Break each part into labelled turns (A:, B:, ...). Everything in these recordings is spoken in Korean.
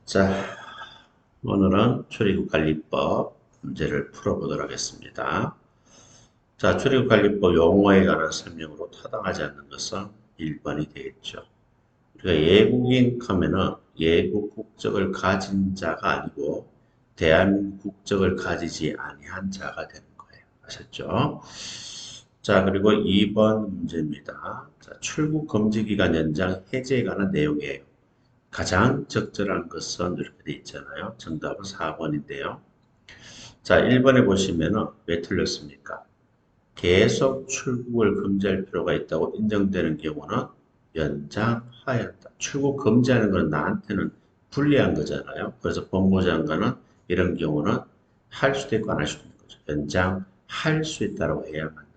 A: 자, 오늘은 출입국관리법 문제를 풀어보도록 하겠습니다. 자, 출입국관리법 용어에 관한 설명으로 타당하지 않는 것은 1번이 되겠죠. 우리가 예국인 하면은 예국 국적을 가진 자가 아니고 대한민국 국적을 가지지 아니한 자가 되는 거예요. 아셨죠? 자, 그리고 2번 문제입니다. 자, 출국 금지 기간 연장 해제에 관한 내용이에요. 가장 적절한 것은 이렇게 돼 있잖아요. 정답은 4번인데요. 자, 1번에 보시면은 왜 틀렸습니까? 계속 출국을 금지할 필요가 있다고 인정되는 경우는 연장하였다. 출국 금지하는 건 나한테는 불리한 거잖아요. 그래서 법무부 장관은 이런 경우는 할 수도 있고 안 할 수도 있는 거죠. 연장할 수 있다고 해야 맞는 거예요.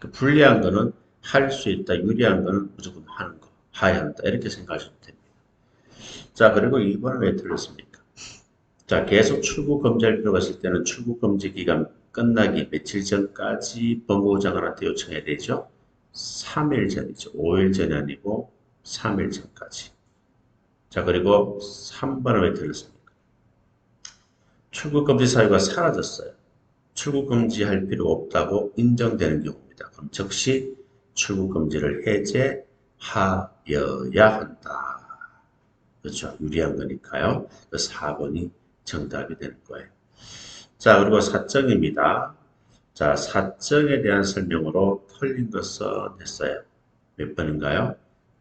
A: 그 불리한 거는 할 수 있다, 유리한 거는 무조건 하는 거, 해야 한다. 이렇게 생각하시면 됩니다. 자, 그리고 2번은 왜 틀렸습니까? 자, 계속 출국 금지할 필요가 있을 때는 출국 금지 기간 끝나기 며칠 전까지 법무부 장관한테 요청해야 되죠. 3일 전이죠. 5일 전이 아니고 3일 전까지. 자, 그리고 3번은 왜 틀렸습니까? 출국 금지 사유가 사라졌어요. 출국 금지할 필요 없다고 인정되는 경우입니다. 그럼 즉시 출국 금지를 해제하여야 한다. 그렇죠. 유리한 거니까요. 그 4번이 정답이 되는 거예요. 자, 그리고 사정입니다. 자, 사정에 대한 설명으로 틀린 것은 했어요. 몇 번인가요?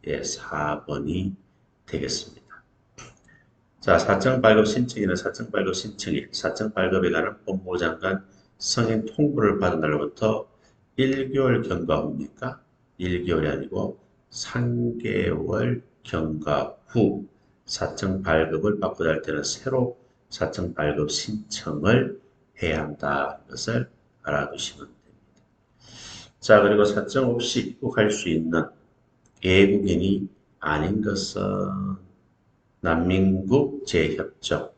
A: 예, 4번이 되겠습니다. 자, 사정 발급 신청일은 사정 발급 신청일, 사정 발급에 관한 법무부 장관 성인 통보를 받은 날로부터 1개월 경과 후입니까? 1개월이 아니고 3개월 경과 후 사정 발급을 받고자 할 때는 새로 사정 발급 신청을 해야 한다는 것을 알아두시면 됩니다. 자, 그리고 사정 없이 입국할 수 있는 외국인이 아닌 것은 난민국 재협정,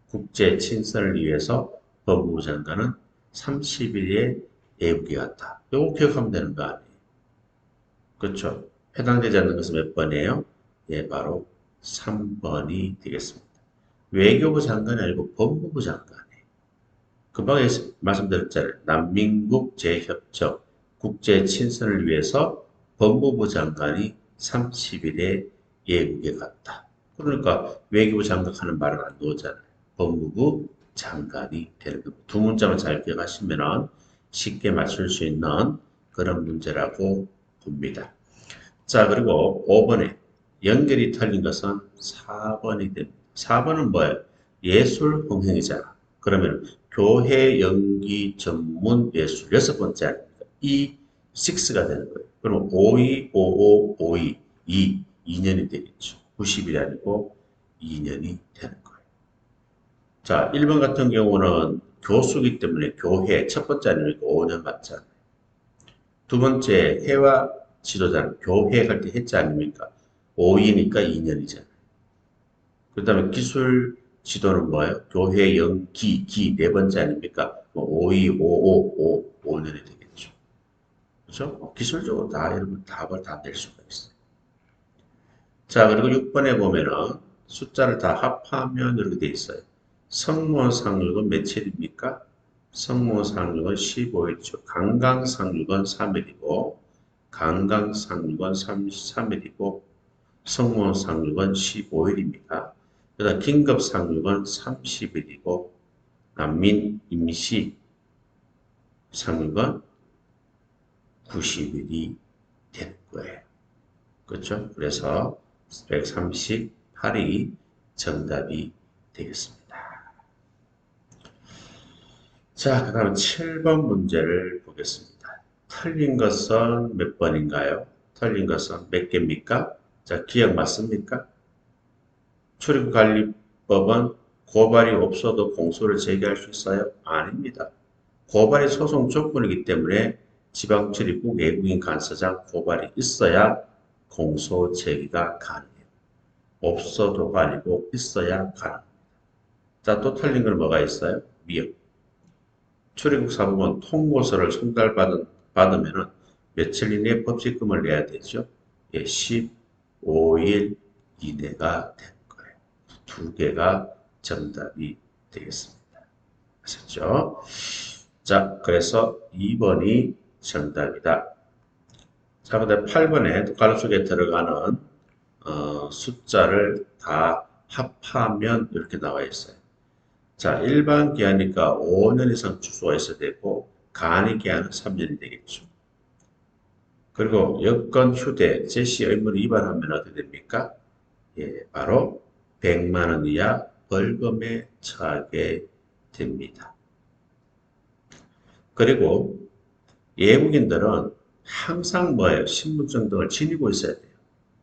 A: 국제 친선을 위해서 법무부 장관은 30일에 예국에 갔다. 이거 기억하면 되는 거 아니에요? 그렇죠? 해당되지 않는 것은 몇 번이에요? 예, 바로 3번이 되겠습니다. 외교부 장관이 아니고 법무부 장관이에요. 금방 말씀드렸잖아요. 난민국 재협정, 국제 친선을 위해서 법무부 장관이 30일에 예국에 갔다. 그러니까 외교부 장관하는 말은 안 나오잖아요. 법무부 장관이 되는 겁니다. 두 문자만 잘 기억하시면 쉽게 맞출 수 있는 그런 문제라고 봅니다. 자, 그리고 5번에 연결이 틀린 것은 4번이 됩니다. 4번은 뭐예요? 예술 흥행이잖아. 그러면 교회 연기 전문 예술 여섯 번째 아닙니까? 이 6가 되는 거예요. 그럼 52, 55, 52, 2년이 되겠죠. 90일이 아니고 2년이 되는 거예요. 자, 1번 같은 경우는 교수기 때문에 교회 첫 번째 아닙니까? 5년 맞잖아요. 두 번째 해와 지도자는 교회 갈 때 했지 아닙니까? 5위니까 2년이잖아요. 그 다음에 기술 지도는 뭐예요? 교회 연기, 네 번째 아닙니까? 뭐 5위, 5년이 되겠죠. 그렇죠? 기술적으로 다 여러분 답을 다 낼 수가 있어요. 자, 그리고 6번에 보면은 숫자를 다 합하면 이렇게 돼 있어요. 성모상륙은 며칠입니까? 성모상륙은 15일이죠. 강강상륙은 3일이고, 강강상륙은 33일이고, 성모상륙은 15일입니다. 그다음 긴급상륙은 30일이고, 난민 임시 상륙은 90일이 되는 거예요. 그렇죠? 그래서 138이 정답이 되겠습니다. 자, 그 다음 7번 문제를 보겠습니다. 틀린 것은 몇 번인가요? 틀린 것은 몇 개입니까? 자, 기억 맞습니까? 출입관리법은 고발이 없어도 공소를 제기할 수 있어요? 아닙니다. 고발이 소송 조건이기 때문에 지방출입국 외국인 간사장 고발이 있어야 공소 제기가 가능해요. 없어도가 아니고 있어야 가능합니다. 자, 또 틀린 건 뭐가 있어요? 미역. 출입국 사무원 통보서를 받으면 며칠 이내에 법칙금을 내야 되죠. 예, 15일 이내가 되는 거예요. 두 개가 정답이 되겠습니다. 아셨죠? 자, 그래서 2번이 정답이다. 자, 근데 8번에 괄호 속에 들어가는 숫자를 다 합하면 이렇게 나와 있어요. 자, 일반 기하니까 5년 이상 주소가 있어야 되고 간이 기하는 3년이 되겠죠. 그리고 여권, 휴대, 제시 의무를 위반하면 어떻게 됩니까? 예, 바로 100만 원 이하 벌금에 처하게 됩니다. 그리고 외국인들은 항상 뭐예요? 신분증 등을 지니고 있어야 돼요.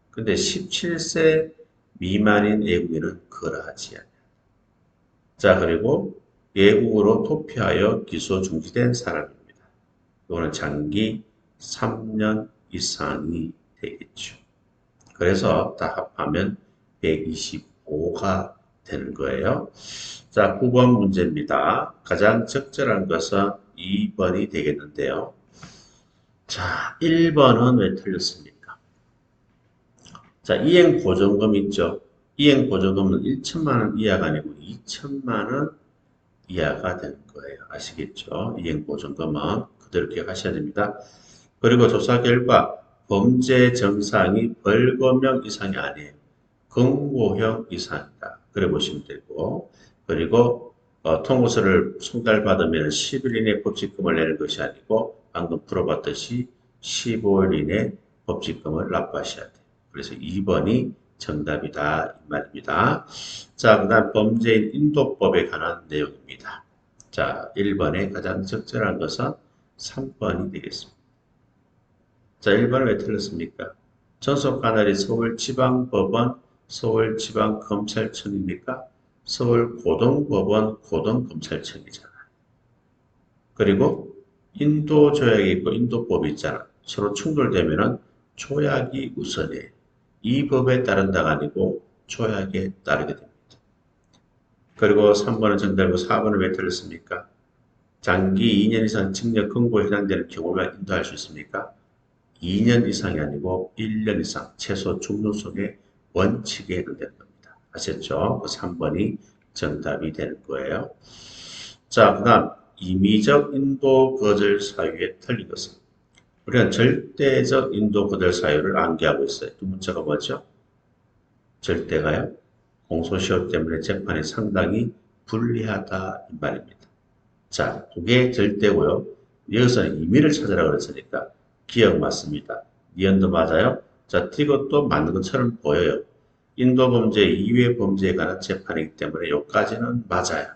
A: 근데 17세 미만인 외국인은 그러하지 않아요. 자, 그리고 외국으로 도피하여 기소 중지된 사람입니다. 이거는 장기 3년 이상이 되겠죠. 그래서 다 합하면 125가 되는 거예요. 자, 9번 문제입니다. 가장 적절한 것은 2번이 되겠는데요. 자, 1번은 왜 틀렸습니까? 자, 이행 보증금 있죠? 이행 보증금은 1천만 원 이하가 아니고 2천만 원 이하가 되는 거예요. 아시겠죠? 이행 보증금은 그대로 기억하셔야 됩니다. 그리고 조사 결과 범죄 정상이 벌금형 이상이 아니에요. 금고형 이상이다. 그래 보시면 되고, 그리고 통보서를 송달받으면 10일 이내 법칙금을 내는 것이 아니고 방금 풀어봤듯이 15일 이내 법칙금을 납부하셔야 돼요. 그래서 2번이 정답이다 이 말입니다. 자, 그 다음 범죄인 인도법에 관한 내용입니다. 자, 1번에 가장 적절한 것은 3번이 되겠습니다. 자, 1번은 왜 틀렸습니까? 전속 관할이 서울지방법원, 서울지방검찰청입니까? 서울고등법원, 고등검찰청이잖아요. 그리고 인도조약이 있고 인도법이 있잖아. 서로 충돌되면은 조약이 우선이에요. 이 법에 따른다가 아니고 조약에 따르게 됩니다. 그리고 3번은 정답이고 4번은 왜 틀렸습니까? 장기 2년 이상 징역 금고에 해당되는 경우가 인도할 수 있습니까? 2년 이상이 아니고 1년 이상 최소 중노속의 원칙에 해당되는 겁니다. 아셨죠? 그 3번이 정답이 되는 거예요. 자, 그 다음 임의적 인도 거절 사유에 틀린 것은 우리는 절대적 인도 거절 사유를 암기하고 있어요. 두 문자가 뭐죠? 절대가요. 공소시효 때문에 재판이 상당히 불리하다 이 말입니다. 자, 그게 절대고요. 여기서는 임의를 찾으라 그랬으니까 기억 맞습니다. 니언도 맞아요. 자, 이것도 맞는 것처럼 보여요. 인도 범죄 이외 범죄에 관한 재판이기 때문에 여기까지는 맞아요.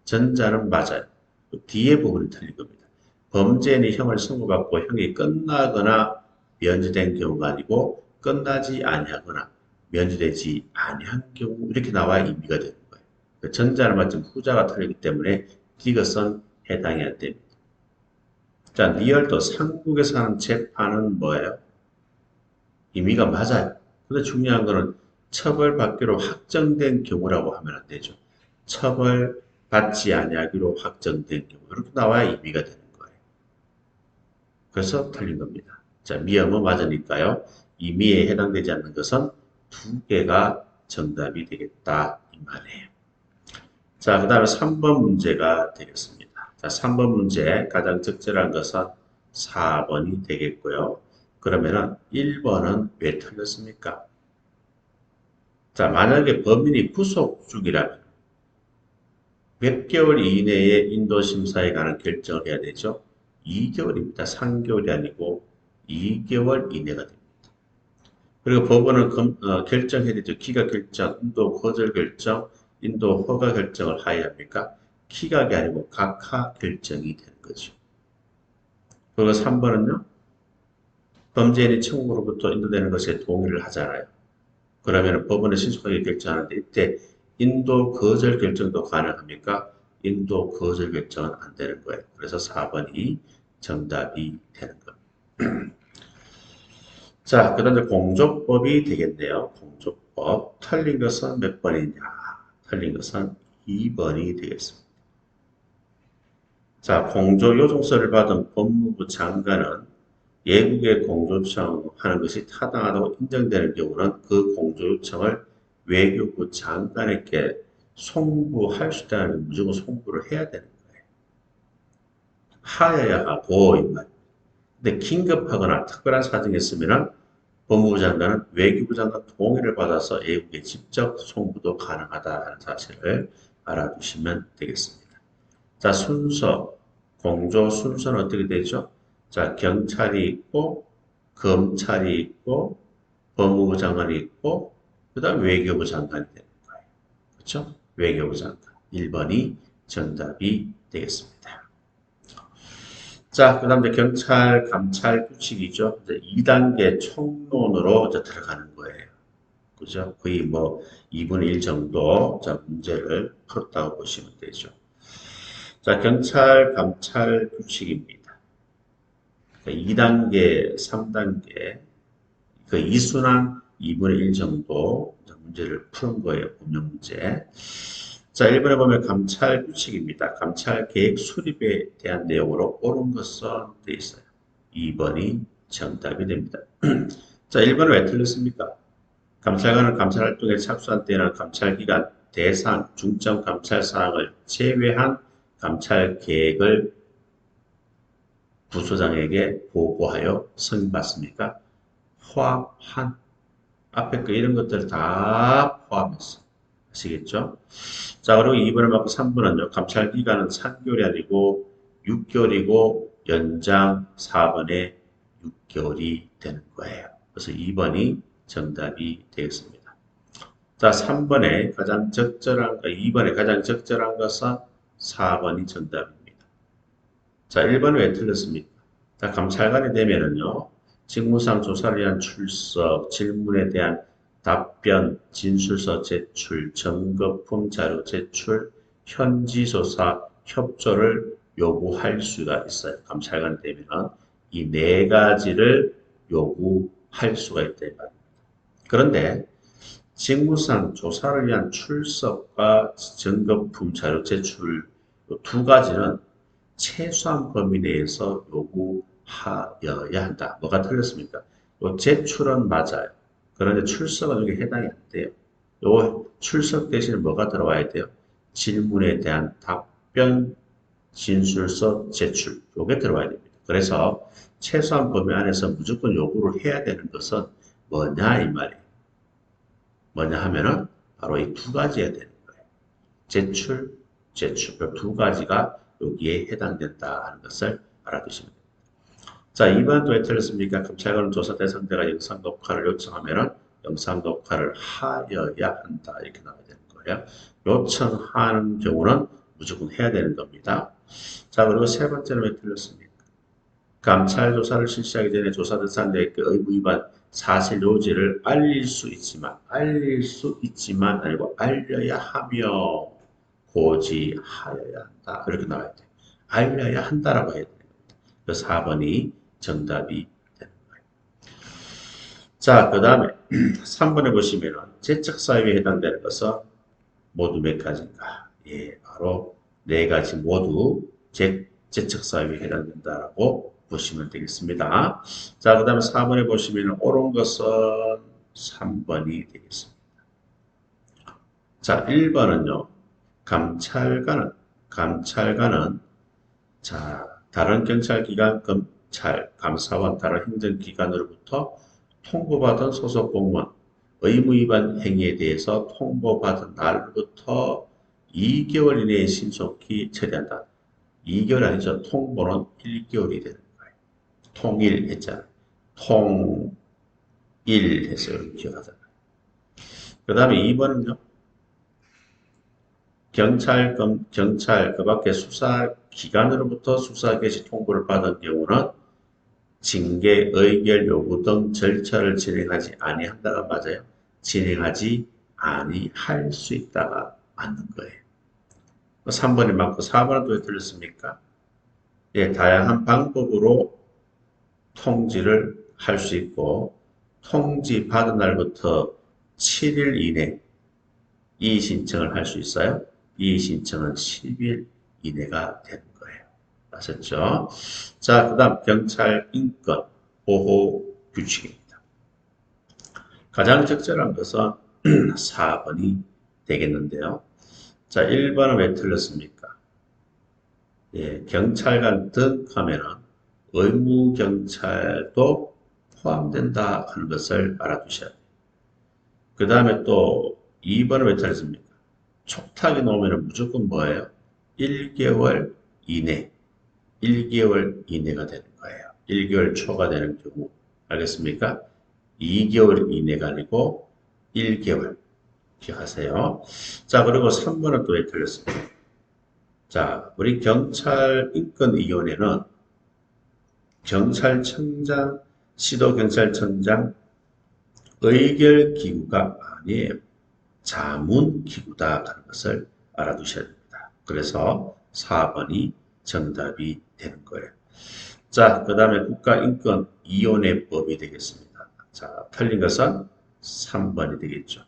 A: 전자는 맞아요. 그 뒤에 부분이 틀린 겁니다. 범죄인이 형을 선고받고 형이 끝나거나 면제된 경우가 아니고 끝나지 아니하거나 면제되지 아니한 경우 이렇게 나와야 임의가 되는 거예요. 그 전자는 맞지만 후자가 틀리기 때문에 이것은 해당이 안 됩니다. 자, 리얼도 삼국에서 하는 재판은 뭐예요? 임의가 맞아요. 근데 중요한 거는 처벌받기로 확정된 경우라고 하면 안 되죠. 처벌받지 아니하기로 확정된 경우 이렇게 나와야 임의가 되는 거예요. 그래서 틀린 겁니다. 자, 미음은 맞으니까요. 임의에 해당되지 않는 것은 두 개가 정답이 되겠다 이 말이에요. 자, 그 다음에 3번 문제가 되겠습니다. 자, 3번 문제 가장 적절한 것은 4번이 되겠고요. 그러면은 1번은 왜 틀렸습니까? 자, 만약에 범인이 구속 중이라면 몇 개월 이내에 인도심사에 관한 결정을 해야 되죠? 2개월입니다. 3개월이 아니고 2개월 이내가 됩니다. 그리고 법원은 결정해야 되죠. 기각 결정, 인도 거절 결정, 인도 허가 결정을 하여야 합니까? 기각이 아니고 각하 결정이 되는 거죠. 그리고 3번은요. 범죄인이 청구로부터 인도되는 것에 동의를 하잖아요. 그러면 법원은 신속하게 결정하는데 이때 인도 거절 결정도 가능합니까? 인도 거절 결정은 안 되는 거예요. 그래서 4번이 정답이 되는 겁니다. 자, 그 다음에 공조법이 되겠네요. 공조법. 틀린 것은 몇 번이냐? 틀린 것은 2번이 되겠습니다. 자, 공조 요청서를 받은 법무부 장관은 예국에 공조 요청하는 것이 타당하다고 인정되는 경우는 그 공조 요청을 외교부 장관에게 송부할 수 있다면 무조건 송부를 해야 되는 거예요. 하여야 하고, 이 말. 근데 긴급하거나 특별한 사정이 있으면은 법무부 장관은 외교부 장관 동의를 받아서 외국에 직접 송부도 가능하다는 사실을 알아두시면 되겠습니다. 자, 공조 순서는 어떻게 되죠? 자, 경찰이 있고, 검찰이 있고, 법무부 장관이 있고, 그 다음 외교부 장관이 되는 거예요. 그렇죠? 외교부 장관. 1번이 정답이 되겠습니다. 자, 그 다음 이제 경찰, 감찰 규칙이죠. 이제 2단계 총론으로 이제 들어가는 거예요. 그죠? 거의 뭐 2분의 1 정도 자, 문제를 풀었다고 보시면 되죠. 자, 경찰, 감찰 규칙입니다. 2단계, 3단계, 그 이순환 2분의 1 정도 문제를 푸는 거예요. 법령 문제. 자, 1번에 보면 감찰 규칙입니다. 감찰 계획 수립에 대한 내용으로 옳은 것은 되어 있어요. 2번이 정답이 됩니다. 자, 1번은 왜 틀렸습니까? 감찰관은 감찰 활동에 착수한 때나 감찰기관, 대상, 중점 감찰 사항을 제외한 감찰 계획을 부소장에게 보고하여 승인받습니까? 포함한 앞에 거 이런 것들 다 포함했어. 아시겠죠? 자, 그리고 2번을 맞고 3번은요. 감찰 기간은 3개월이 아니고 6개월이고 연장 4번에 6개월이 되는 거예요. 그래서 2번이 정답이 되겠습니다. 자, 3번에 가장 적절한 거, 2번에 가장 적절한 것은 4번이 정답입니다. 자, 1번은 왜 틀렸습니까? 자, 감찰관이 되면은요. 직무상 조사를 위한 출석, 질문에 대한 답변, 진술서 제출, 증거품 자료 제출, 현지 조사, 협조를 요구할 수가 있어요. 감찰관이 되면 이 네 가지를 요구할 수가 있다 이 말입니다. 그런데 직무상 조사를 위한 출석과 증거품 자료 제출 두 가지는 최소한 범위 내에서 요구하여야 한다. 뭐가 틀렸습니까? 요 제출은 맞아요. 그런데 출석은 여기 해당이 안 돼요. 요 출석 대신에 뭐가 들어와야 돼요? 질문에 대한 답변, 진술서 제출. 요게 들어와야 됩니다. 그래서 최소한 범위 안에서 무조건 요구를 해야 되는 것은 뭐냐 이 말이에요. 뭐냐 하면은 바로 이 두 가지가 되는 거예요. 제출, 제출. 두 가지가 여기에 해당된다 하는 것을 알아두시면 됩니다. 자, 2번도 왜 틀렸습니까? 감찰관은 조사 대상자가 영상 녹화를 요청하면은 영상 녹화를 하여야 한다. 이렇게 나와야 되는 거예요. 요청하는 경우는 무조건 해야 되는 겁니다. 자, 그리고 세 번째는 왜 틀렸습니까? 감찰 조사를 실시하기 전에 조사 대상자에게 의무 위반 사실 요지를 알릴 수 있지만 아니고 알려야 하며 고지하여야 한다. 이렇게 나와야 돼요. 알려야 한다라고 해야 됩니다. 그래서 4번이 정답이 되는 거예요. 자, 그 다음에 3번에 보시면은 제적 사유에 해당되는 것은 모두 몇 가지인가? 예, 바로 네 가지 모두 제적 사유에 해당된다라고 보시면 되겠습니다. 자, 그 다음에 4번에 보시면 옳은 것은 3번이 되겠습니다. 자, 1번은요. 감찰관은 자, 다른 경찰기관, 검찰, 감사원, 다른 행정기관으로부터 통보받은 소속 공무원 의무위반 행위에 대해서 통보받은 날부터 2개월 이내에 신속히 처리한다. 2개월 아니죠. 통보는 1개월이 되는 거예요. 통일했잖아요. 통일했어요. 기억하잖아요. 그 다음에 2번은요. 경찰, 그 밖에 수사기관으로부터 수사 개시 통보를 받은 경우는 징계, 의결 요구 등 절차를 진행하지 아니한다가 맞아요. 진행하지 아니할 수 있다가 맞는 거예요. 3번이 맞고 4번은 왜 틀렸습니까? 예, 다양한 방법으로 통지를 할 수 있고 통지 받은 날부터 7일 이내 이의 신청을 할 수 있어요. 이의 신청은 10일 이내가 되는 거예요. 아셨죠? 자, 그 다음 경찰 인권 보호 규칙입니다. 가장 적절한 것은 4번이 되겠는데요. 자, 1번은 왜 틀렸습니까? 예, 경찰관 등 하면은 의무경찰도 포함된다 하는 것을 알아두셔야 돼요. 그 다음에 또 2번은 왜 틀렸습니까? 촉탁이 나오면 무조건 뭐예요? 1개월 이내, 1개월 이내가 되는 거예요. 1개월 초가 되는 경우, 알겠습니까? 2개월 이내가 아니고 1개월. 기억하세요. 자, 그리고 3번은 또 왜 틀렸습니까? 자, 우리 경찰인권위원회는 경찰청장, 시도경찰청장 의결기구가 아니에요. 자문기구다 하는 것을 알아두셔야 됩니다. 그래서 4번이 정답이 되는 거예요. 자, 그 다음에 국가인권위원회법이 되겠습니다. 자, 틀린 것은 3번이 되겠죠.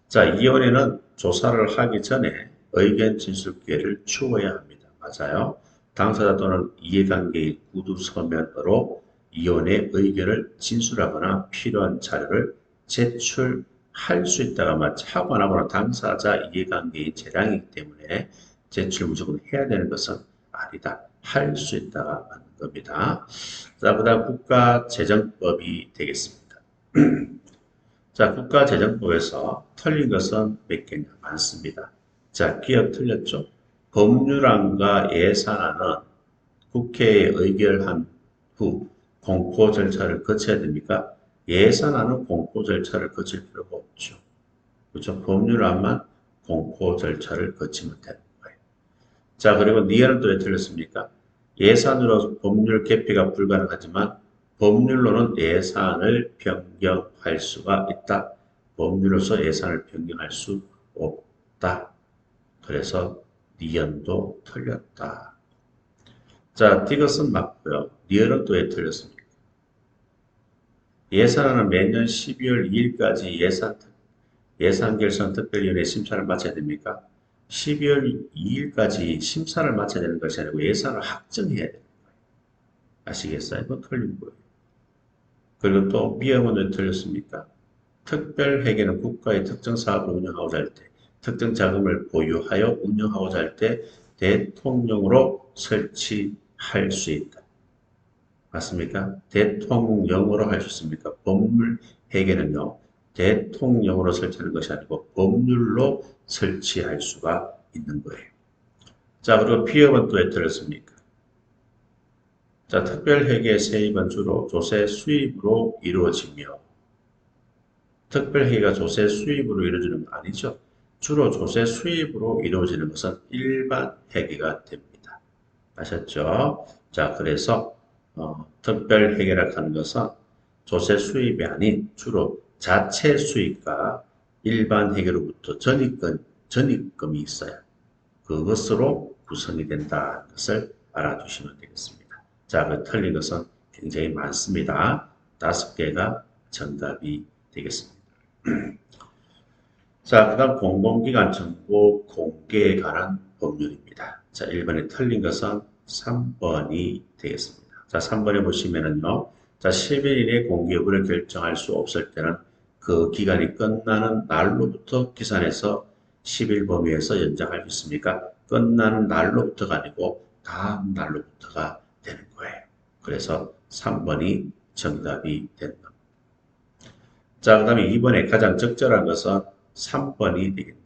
A: 자, 이혼회는 조사를 하기 전에 의견 진술 기회를 주어야 합니다. 맞아요. 당사자 또는 이해관계의 구두 서면으로 이혼의 의견을 진술하거나 필요한 자료를 제출할 수 있다가 하고 안 하거나 당사자 이해관계의 재량이기 때문에 제출 무조건 해야 되는 것은 아니다. 할 수 있다가 맞는 겁니다. 자, 그 다음 국가재정법이 되겠습니다. 자, 국가재정법에서 틀린 것은 몇 개냐? 많습니다. 자, 기억 틀렸죠? 법률안과 예산안은 국회에 의결한 후 공포 절차를 거쳐야 됩니까? 예산안은 공포 절차를 거칠 필요가 없죠. 그렇죠? 법률안만 공포 절차를 거치면 되는 거예요. 자, 그리고 니은은 또 왜 틀렸습니까? 예산으로 법률 개피가 불가능하지만 법률로는 예산을 변경할 수가 있다. 법률로서 예산을 변경할 수 없다. 그래서 니은도 틀렸다. 자, 디귿은 맞고요. 니은은 또 왜 틀렸습니까? 예산안은 매년 12월 2일까지 예산결산 특별위원회 심사를 마쳐야 됩니까? 12월 2일까지 심사를 마쳐야 되는 것이 아니고 예산을 확정해야 되는 거예요. 아시겠어요? 이거 틀린 거예요. 그리고 또 미음은 왜 틀렸습니까? 특별회계는 국가의 특정 사업을 운영하고자 할 때, 특정 자금을 보유하여 운영하고자 할 때 대통령으로 설치할 수 있다. 맞습니까? 대통령으로 할 수 있습니까? 법률 회계는요, 대통령으로 설치하는 것이 아니고 법률로 설치할 수가 있는 거예요. 자, 그리고 피업은 또 왜 틀렸습니까? 자, 특별회계 세입은 주로 조세 수입으로 이루어지며, 특별회계가 조세 수입으로 이루어지는 건 아니죠. 주로 조세 수입으로 이루어지는 것은 일반 회계가 됩니다. 아셨죠? 자, 그래서 특별회계라 하는 것은 조세 수입이 아닌 주로 자체 수입과 일반 회계로부터 전입금이 있어요. 그것으로 구성이 된다는 것을 알아두시면 되겠습니다. 자, 그 틀린 것은 굉장히 많습니다. 5개가 정답이 되겠습니다. 자, 그 다음 공공기관 정보 공개에 관한 법률입니다. 자, 1번에 틀린 것은 3번이 되겠습니다. 자, 3번에 보시면은요. 자, 10일 이내 공개 여부를 결정할 수 없을 때는 그 기간이 끝나는 날로부터 기산해서 10일 범위에서 연장할 수 있습니까? 끝나는 날로부터가 아니고 다음 날로부터가 되는 거예요. 그래서 3번이 정답이 되는 겁니다. 자, 그 다음에 2번에 가장 적절한 것은 3번이 되겠네요.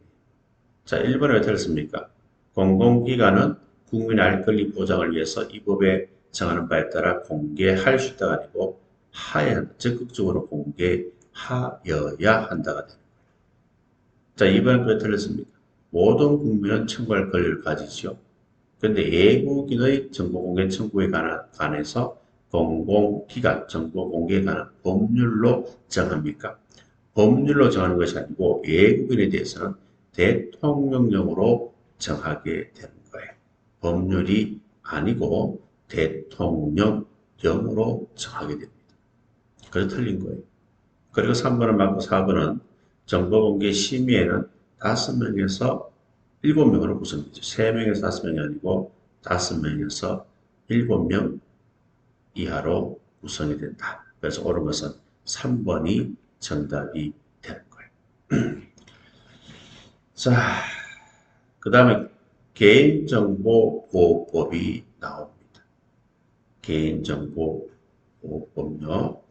A: 자, 1번에 왜 틀렸습니까? 공공기관은 국민의 알 권리 보장을 위해서 이 법에 정하는 바에 따라 공개할 수 있다가 아니고 하야 한다. 적극적으로 공개하여야 한다가 되는 거예요. 자, 2번은 왜 틀렸습니까? 모든 국민은 청구할 권리를 가지죠. 그런데 외국인의 정보 공개 청구에 관해서 공공기관 정보 공개에 관한 법률로 정합니까? 법률로 정하는 것이 아니고 외국인에 대해서는 대통령령으로 정하게 되는 거예요. 법률이 아니고 대통령령으로 정하게 됩니다. 그래서 틀린 거예요. 그리고 3번은 맞고 4번은 정보공개 심의에는 5명에서 7명으로 구성되죠. 3명에서 5명이 아니고 5명에서 7명 이하로 구성이 된다. 그래서 옳은 것은 3번이 정답이 되는 거예요. 자, 그 다음에 개인정보보호법이 나옵니다. 개인정보보호법요.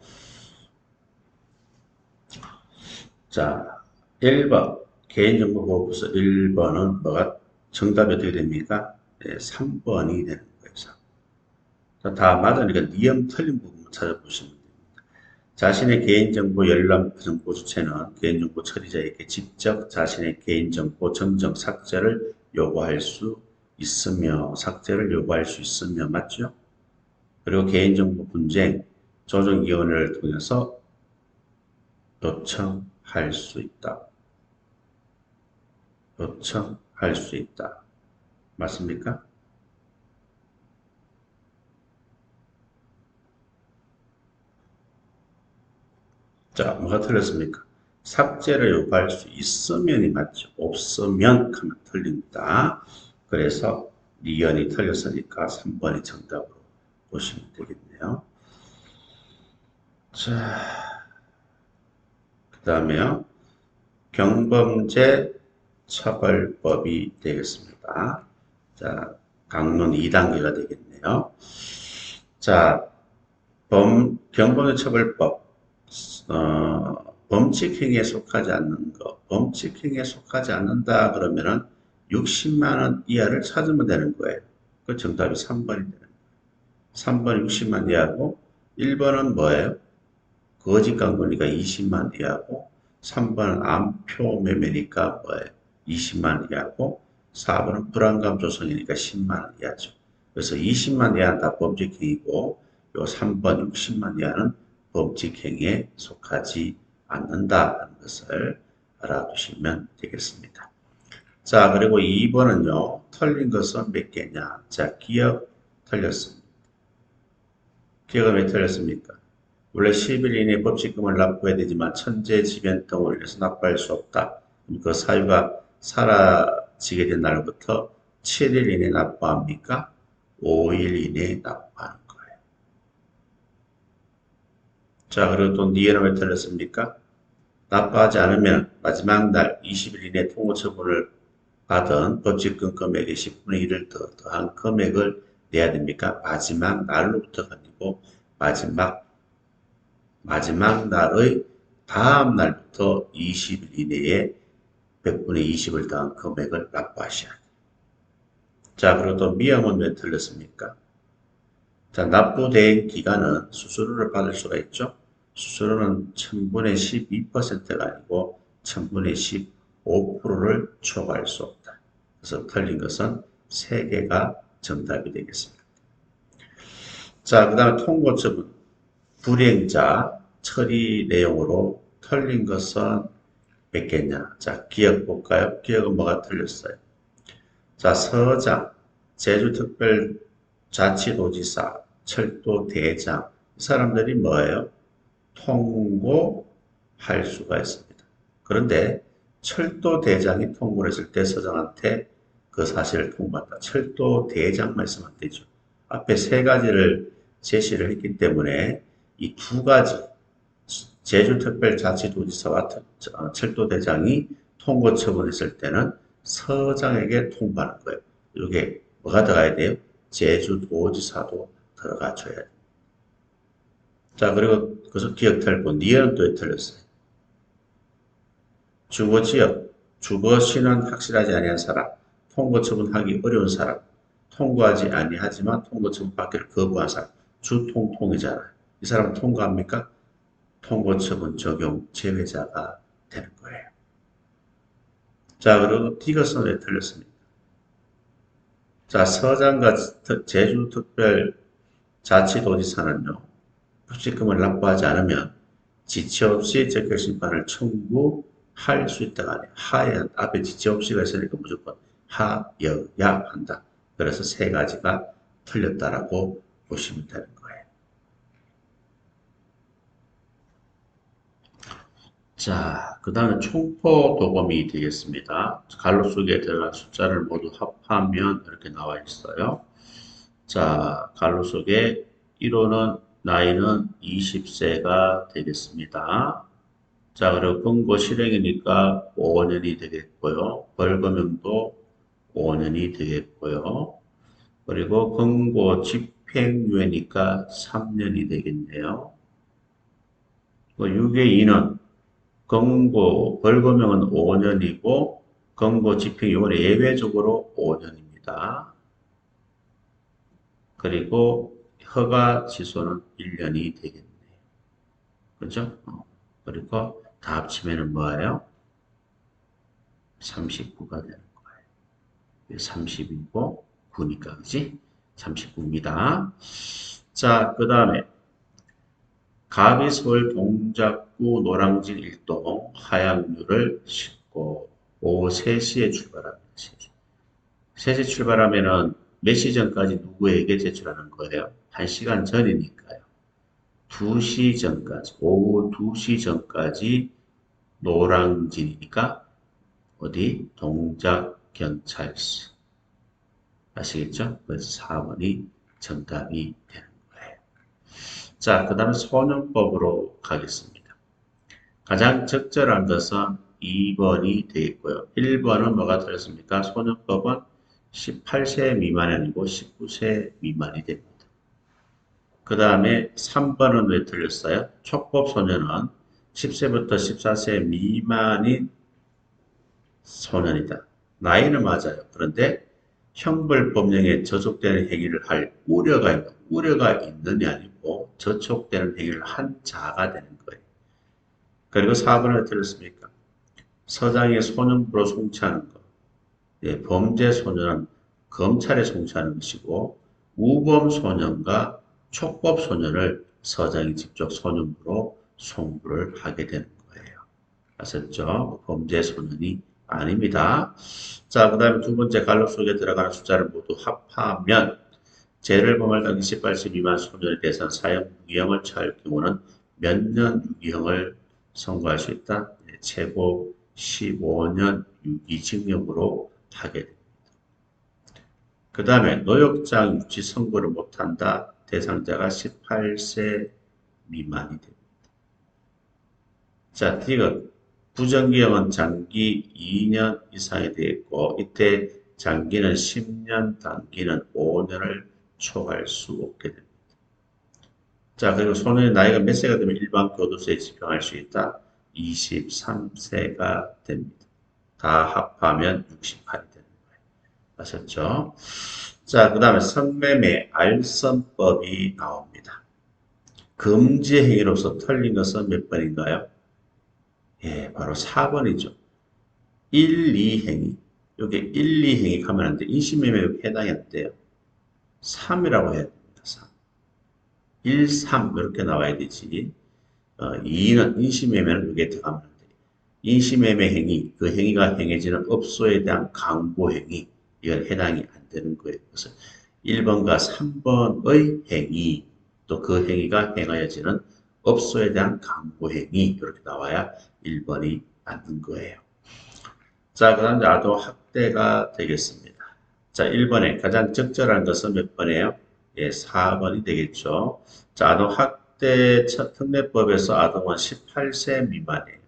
A: 자, 1번. 개인정보보호법에서 1번은 뭐가 정답이 어떻게 됩니까? 네, 3번이 되는 거예요. 자, 다 맞으니까 니은 틀린 부분만 찾아보시면 됩니다. 자신의 개인정보 열람 정보 주체는 개인정보 처리자에게 직접 자신의 개인정보 정정 삭제를 요구할 수 있으며 맞죠? 그리고 개인정보 분쟁 조정위원회를 통해서 요청할 수 있다. 요청할 수 있다. 맞습니까? 자, 뭐가 틀렸습니까? 삭제를 요구할 수 있으면이 맞죠. 없으면 하면 틀립니다. 그래서 니은이 틀렸으니까 3번이 정답으로 보시면 되겠네요. 자, 그 다음에요. 경범죄 처벌법이 되겠습니다. 자, 강론 2단계가 되겠네요. 자, 경범죄 처벌법, 범칙행위에 속하지 않는 거, 범칙행위에 속하지 않는다 그러면은 60만 원 이하를 찾으면 되는 거예요. 그 정답이 3번이 되는 거예요. 3번 60만 이하고 1번은 뭐예요? 거짓 광고니까 20만 이하고 3번은 암표 매매니까 뭐예요? 20만 이하고 4번은 불안감 조성이니까 10만 원 이하죠. 그래서 20만 이하는 다 범칙행위고 요 3번 60만 이하는 범칙행위에 속하지 않는다는 것을 알아두시면 되겠습니다. 자, 그리고 2번은요. 틀린 것은 몇 개냐? 자, 기억 틀렸습니다. 기억은 왜 틀렸습니까? 원래 10일 이내 법칙금을 납부해야 되지만 천재지변 등으로 인해서 납부할 수 없다. 그 사유가 사라지게 된 날부터 7일 이내 납부합니까? 5일 이내 납부하는 거예요. 자, 그리고 또 니에는 왜 틀렸습니까? 납부하지 않으면 마지막 날 20일 이내 통고 처분을 받은 법칙금 금액의 10분의 1을 더한 금액을 내야 됩니까? 마지막 날로부터가 아니고 마지막 날의 다음 날부터 20일 이내에 100분의 20을 더한 금액을 납부하셔야 돼요. 자, 그리고 또 미형은 왜 틀렸습니까? 자, 납부된 기간은 수수료를 받을 수가 있죠. 수수료는 1000분의 12%가 아니고 1000분의 15%를 초과할 수 없다. 그래서 틀린 것은 3개가 정답이 되겠습니다. 자, 그 다음에 통고처분. 불이행자 처리 내용으로 틀린 것은 몇 개냐? 자, 기억 볼까요? 기억은 뭐가 틀렸어요? 자, 서장, 제주특별자치도지사, 철도대장, 이 사람들이 뭐예요? 통고할 수가 있습니다. 그런데 철도대장이 통보를 했을 때 서장한테 그 사실을 통보한다. 철도대장 말씀 안 되죠. 앞에 세 가지를 제시를 했기 때문에 이 두 가지 제주특별자치도지사와 철도대장이 통고 처분했을 때는 서장에게 통보하는 거예요. 이게 뭐가 들어가야 돼요? 제주도지사도 들어가 줘야 돼요. 자, 그리고 그래서 기억 탈고 니은 또 틀렸어요. 주거지역, 주거시는 확실하지 아니한 사람, 통고 처분하기 어려운 사람, 통과하지 아니하지만 통고 처분 받기를 거부한 사람, 주통통이잖아요. 이 사람은 통과합니까? 통고 처분 적용 제외자가 되는 거예요. 자, 그리고 이것은 왜 틀렸습니까? 자, 서장과 제주특별자치도지사는요, 부칙금을 납부하지 않으면 지체 없이 적격심판을 청구할 수 있다가 아니에요. 하야, 앞에 지체 없이가 있으니까 무조건 하여야 한다. 그래서 세 가지가 틀렸다라고 보시면 되는 거예요. 자, 그 다음에 총포 도금이 되겠습니다. 갈로 속에 들어간 숫자를 모두 합하면 이렇게 나와 있어요. 자, 갈로 속에 1호는 나이는 20세가 되겠습니다. 자, 그리고 금고 실행이니까 5년이 되겠고요. 벌금형도 5년이 되겠고요. 그리고 금고 집행유예니까 3년이 되겠네요. 6의 2는 금고 벌금형은 5년이고 금고 집행유예는 예외적으로 5년입니다. 그리고 허가 취소는 1년이 되겠네요. 그죠? 그리고 다 합치면은 뭐예요? 39가 되는 거예요. 30이고 9니까, 그지? 39입니다. 자, 그 다음에 갑이 서울 동작구 노량진 일동 하양류를 싣고 오후 3시에 출발합니다. 3시 출발하면은 몇 시 전까지 누구에게 제출하는 거예요? 1시간 전이니까요. 2시 전까지, 오후 2시 전까지 노량진이니까 어디? 동작경찰서. 아시겠죠? 그래서 4번이 정답이 되는 거예요. 자, 그 다음에 소년법으로 가겠습니다. 가장 적절한 것은 2번이 되겠고요. 1번은 뭐가 틀렸습니까? 소년법은 18세 미만이 아니고 19세 미만이 됩니다. 그 다음에 3번은 왜 틀렸어요? 촉법 소년은 10세부터 14세 미만인 소년이다. 나이는 맞아요. 그런데 형벌법령에 저촉되는 행위를 할 우려가 있느냐 아니고 저촉되는 행위를 한 자가 되는 거예요. 그리고 4번을 들었습니까? 서장의 소년부로 송치하는 것. 예, 범죄 소년은 검찰에 송치하는 것이고 우범 소년과 촉법 소년을 서장이 직접 소년부로 송부를 하게 되는 거예요. 아셨죠? 범죄 소년이 아닙니다. 자, 그 다음에 두 번째 갈로 속에 들어가는 숫자를 모두 합하면 죄를 범할 당시 18세 미만 소년에 대해서는 사형 무기형을 처할 경우는 몇 년 유기형을 선고할 수 있다? 네, 최고 15년 유기징역으로 하게 됩니다. 그 다음에 노역장 유치 선고를 못한다. 대상자가 18세 미만이 됩니다. 자, D가 부정기형은 장기 2년 이상이 되겠고 이때 장기는 10년, 단기는 5년을 초과할 수 없게 됩니다. 자, 그리고 소년의 나이가 몇 세가 되면 일반 교도소에 집행할 수 있다? 23세가 됩니다. 다 합하면 68이 되는 거예요. 아셨죠? 자, 그 다음에 성매매 알선법이 나옵니다. 금지 행위로서 털린 것은 몇 번인가요? 예, 바로 4번이죠. 1, 2행위. 여기 1, 2행위 가면 안 돼. 인신매매에 해당이 안 돼요. 3이라고 해야 됩니다. 3. 1, 3 이렇게 나와야 되지. 2는 인신매매는 여기에 들어가면 안 돼요. 인신매매 행위, 그 행위가 행해지는 업소에 대한 강보행위, 이건 해당이 안 되는 거예요. 그래서 1번과 3번의 행위, 또 그 행위가 행하여지는 업소에 대한 강보행위, 이렇게 나와야 1번이 맞는 거예요. 자, 그 다음 아동 학대가 되겠습니다. 자, 1번에 가장 적절한 것은 몇 번이에요? 예, 4번이 되겠죠. 자, 아동 학대 특례법에서 아동은 18세 미만이에요.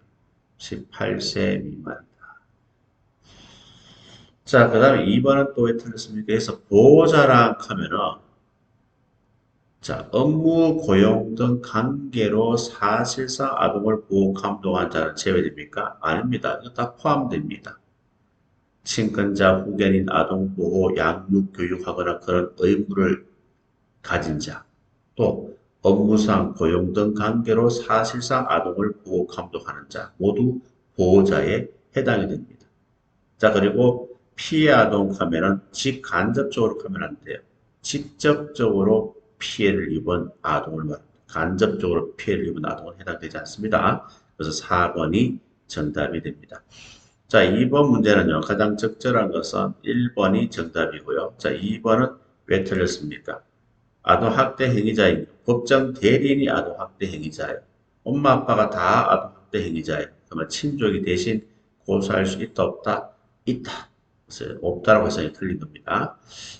A: 18세 미만이다. 자, 그 다음에 2번은 또 왜 틀렸습니까? 그래서 보호자랑 하면은 자, 업무, 고용 등 관계로 사실상 아동을 보호, 감독한 자는 제외됩니까? 아닙니다. 이거 다 포함됩니다. 친권자, 후견인, 아동보호, 양육, 교육하거나 그런 의무를 가진 자, 또 업무상, 고용 등 관계로 사실상 아동을 보호, 감독하는 자, 모두 보호자에 해당이 됩니다. 자, 그리고 피해 아동 하면은 직간접적으로 하면 안 돼요. 직접적으로 피해를 입은 아동을 말합니다. 간접적으로 피해를 입은 아동은 해당되지 않습니다. 그래서 4번이 정답이 됩니다. 자, 2번 문제는요. 가장 적절한 것은 1번이 정답이고요. 자, 2번은 왜 틀렸습니까? 아동학대 행위자인 법정 대리인이 아동학대 행위자예요. 엄마 아빠가 다 아동학대 행위자예요. 그러면 친족이 대신 고소할 수 있다 없다? 있다. 그래서 없다라고 해서 틀린 겁니다.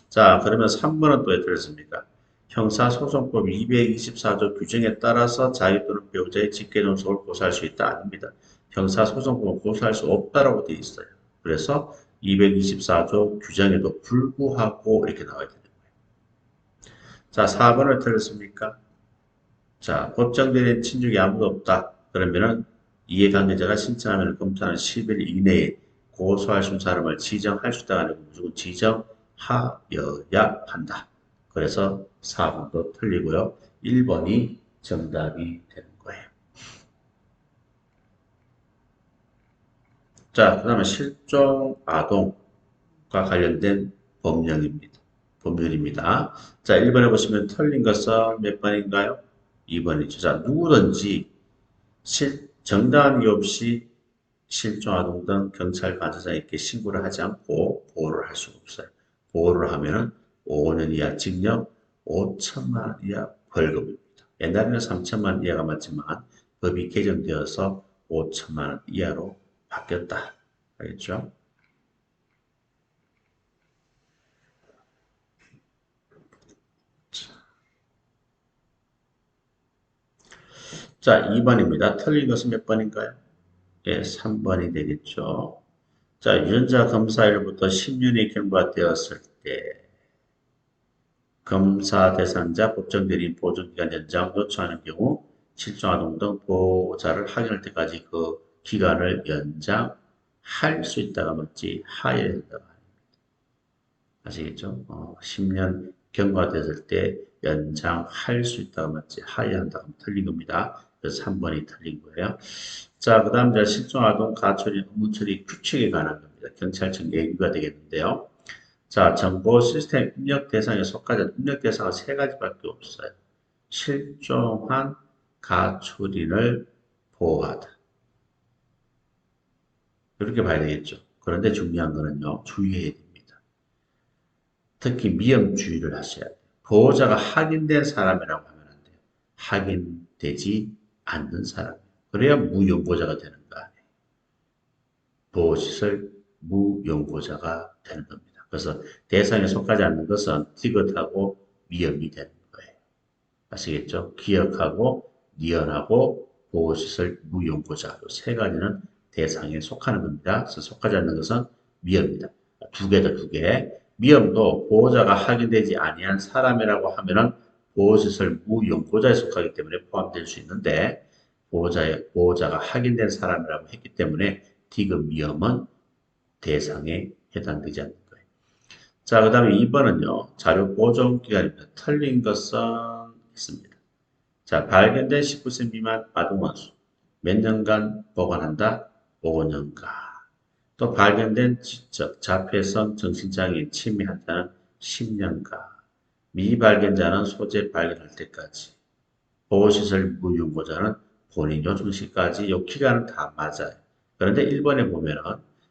A: 자, 그러면 3번은 또 왜 틀렸습니까? 형사소송법 224조 규정에 따라서 자유 또는 배우자의 직계존속을 고소할 수 있다. 아닙니다. 형사소송법은 고소할 수 없다라고 되어 있어요. 그래서 224조 규정에도 불구하고 이렇게 나와야 되는 거예요. 자, 4번을 틀렸습니까? 자, 법정대리인 친족이 아무도 없다. 그러면은 이해관계자가 신청하면 검토하는 10일 이내에 고소할 수 있는 사람을 지정할 수 있다가 아니고 무조건 지정하여야 한다. 그래서 4번도 틀리고요. 1번이 정답이 되는 거예요. 자, 그 다음에 실종 아동과 관련된 법률입니다. 자, 1번에 보시면 틀린 것은 몇 번인가요? 2번이죠. 자, 누구든지 정당한 이유 없이 실종아동 등 경찰 관찰자에게 신고를 하지 않고 보호를 할 수가 없어요. 보호를 하면은 5년 이하 징역, 5천만 원 이하 벌금입니다. 옛날에는 3천만 원 이하가 맞지만 법이 개정되어서 5천만 원 이하로 바뀌었다. 알겠죠? 자, 2번입니다. 틀린 것은 몇 번인가요? 예, 3번이 되겠죠. 자, 유전자 검사일부터 10년이 경과되었을 때 검사 대상자 법정 대리인 보존기간 연장 요청하는 경우 실종아동 등 보호자를 확인할 때까지 그 기간을 연장할 수 있다가 맞지 하여야 한다가 아시겠죠? 10년 경과됐을 때 연장할 수 있다가 맞지 하여야 한다가 틀린 겁니다. 그래서 3번이 틀린 거예요. 자, 그 다음 실종아동 가처리 의무 처리 규칙에 관한 겁니다. 경찰청 예규가 되겠는데요. 자, 정보 시스템 입력 대상에 속하는 입력 대상은 세 가지밖에 없어요. 실종한 가출인을 보호하다. 이렇게 봐야 되겠죠. 그런데 중요한 거는요, 주의해야 됩니다. 특히 미엄주의를 하셔야 돼요. 보호자가 확인된 사람이라고 하면 안 돼요. 확인되지 않는 사람이에요. 그래야 무용고자가 되는 거 아니에요. 보호시설 무용고자가 되는 겁니다. 그래서 대상에 속하지 않는 것은 티귿하고 미엄이 되는 거예요. 아시겠죠? 기억하고 니언하고 보호시설 무용고자 이 세 가지는 대상에 속하는 겁니다. 그래서 속하지 않는 것은 미엄입니다. 두 개다 두 개. 미엄도 보호자가 확인되지 아니한 사람이라고 하면은 보호시설 무용고자에 속하기 때문에 포함될 수 있는데 보호자가 확인된 사람이라고 했기 때문에 디귿 미엄은 대상에 해당되지 않는 거예요. 자, 그 다음에 2번은요. 자료 보존 기간입니다. 틀린 것은 있습니다. 자, 발견된 19세 미만 아동원 수. 몇 년간 보관한다? 5년간. 또 발견된 지적, 자폐성 정신장애인 치매 환자는 10년간. 미발견자는 소재 발견할 때까지. 보호시설 무용고자는 본인 요청 시까지 이 기간은 다 맞아요. 그런데 1번에 보면은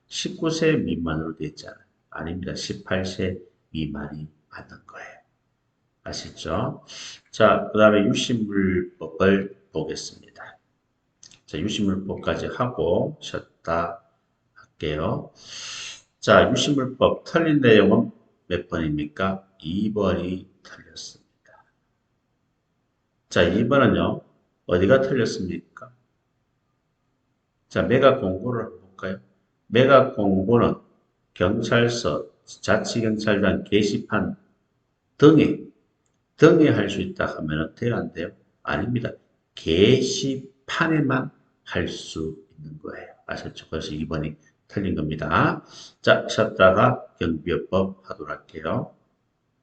A: 19세 미만으로 되어 있잖아요. 아닙니다. 18세 미만이 맞는 거예요. 아시죠? 자, 그 다음에 유신물법을 보겠습니다. 자, 유신물법까지 하고 쉬었다 할게요. 자, 유신물법 틀린 내용은 몇 번입니까? 2번이 틀렸습니다. 자, 2번은요. 어디가 틀렸습니까? 자, 매각 공고를 한번 볼까요? 매각 공고는 경찰서, 자치경찰관 게시판 등에 할 수 있다 하면 돼요, 안 돼요? 아닙니다. 게시판에만 할 수 있는 거예요. 아셨죠? 그래서 2번이 틀린 겁니다. 자, 쉬었다가 경비요법 하도록 할게요.